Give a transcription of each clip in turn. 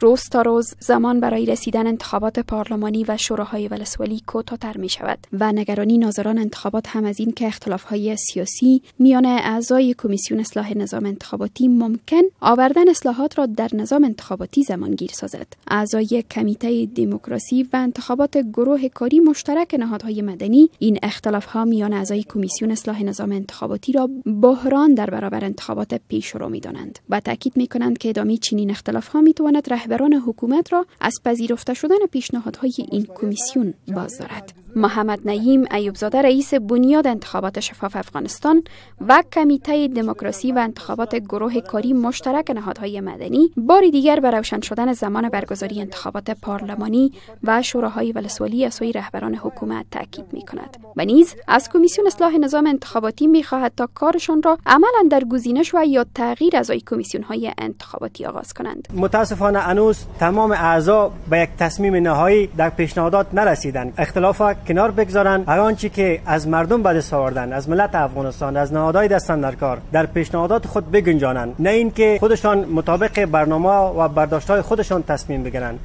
روز تا روز زمان برای رسیدن انتخابات پارلمانی و شوراهای ولسوالی کوتاه‌تر می شود و نگرانی ناظران انتخابات هم از این که اختلاف‌های سیاسی میان اعضای کمیسیون اصلاح نظام انتخاباتی ممکن آوردن اصلاحات را در نظام انتخاباتی زمانگیر سازد. اعضای کمیته دموکراسی و انتخابات گروه کاری مشترک نهادهای مدنی این اختلاف‌ها میان اعضای کمیسیون اصلاح نظام انتخاباتی را بحران در برابر انتخابات پیشرو می‌دانند و تاکید می‌کنند که ادامه چنین اختلاف‌ها می‌تواند رهبران حکومت را از پذیرفته شدن پیشنهادهای این کمیسیون باز دارد. محمد نعیم ایوبزاده رئیس بنیاد انتخابات شفاف افغانستان و کمیته دموکراسی و انتخابات گروه کاری مشترک نهادهای مدنی بار دیگر به روشن شدن زمان برگزاری انتخابات پارلمانی و شوراهای ولسوالی از سوی رهبران حکومت تاکید می‌کند و نیز از کمیسیون اصلاح نظام انتخاباتی می‌خواهد تا کارشان را عملاً در گزینش و یا تغییر اعضای کمیسیون‌های انتخاباتی آغاز کنند. متاسفانه هنوز تمام اعضا به یک تصمیم نهایی در پیشنهادات نرسیدند. اختلافات کنار بگذارن، هر آنچه که از مردم به دست آوردن، از ملت افغانستان، از نهادهای دستن در کار در پیشنهادات خود بگنجانند، نه اینکه خودشان مطابق برنامه و برداشت‌های خودشان تصمیم بگیرند.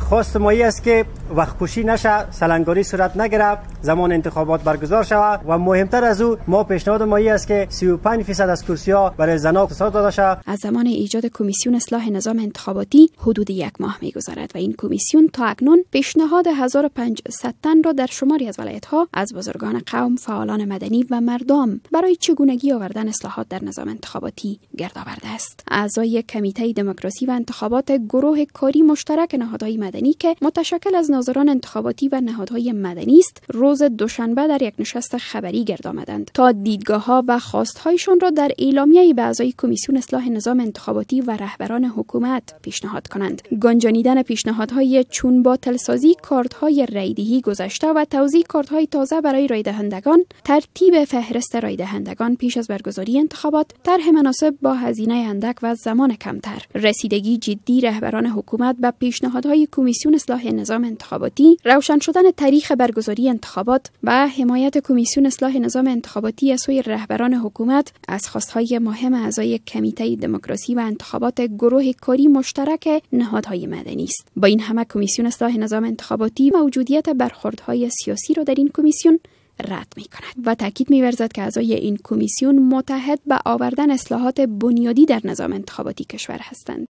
خواست ما است که وقت کشی نشه، سلنگاری صورت نگیره، زمان انتخابات برگزار شود و مهمتر از او ما پیشنهاد ما است که 35% از کرسی‌ها برای زنان اختصاص داده شود. از زمان ایجاد کمیسیون اصلاح نظام انتخاباتی حدود 1 ماه می‌گذرد و این کمیسیون تا اکنون پیشنهاد 1500 تن را در شماری از ولایت‌ها از بزرگان قوم، فعالان مدنی و مردم برای چگونگی آوردن اصلاحات در نظام انتخاباتی گرد آورده است. اعضای کمیته دموکراسی و انتخابات گروه کاری مشترک نهادهای مدنی که متشکل از ناظران انتخاباتی و نهادهای مدنی است، روز دوشنبه در یک نشست خبری گرد آمدند تا دیدگاه‌ها و خواست‌هایشان را در اعلامیه‌ای به اعضای کمیسیون اصلاح نظام انتخاباتی و رهبران حکومت پیشنهاد کنند. گنجانیدن پیشنهادهای چون باطل‌سازی کارت‌های رایدهی گذشته و توزیع کارت‌های تازه برای رایدهندگان، ترتیب فهرست رایدهندگان پیش از برگزاری انتخابات، طرح مناسب با هزینه اندک و زمان کمتر، رسیدگی جدی رهبران حکومت به پیشنهادهای کمیسیون اصلاح نظام انتخاباتی، روشن شدن تاریخ برگزاری انتخابات و حمایت کمیسیون اصلاح نظام انتخاباتی از سوی رهبران حکومت از خواست‌های مهم اعضای کمیته دموکراسی و انتخابات گروه کاری مشترک نهادهای مدنی است. با این همه کمیسیون اصلاح نظام انتخاباتی موجودیت برخوردهای سیاسی را در این کمیسیون رد می‌کند و تاکید می‌ورزد که اعضای این کمیسیون متحد به آوردن اصلاحات بنیادی در نظام انتخاباتی کشور هستند.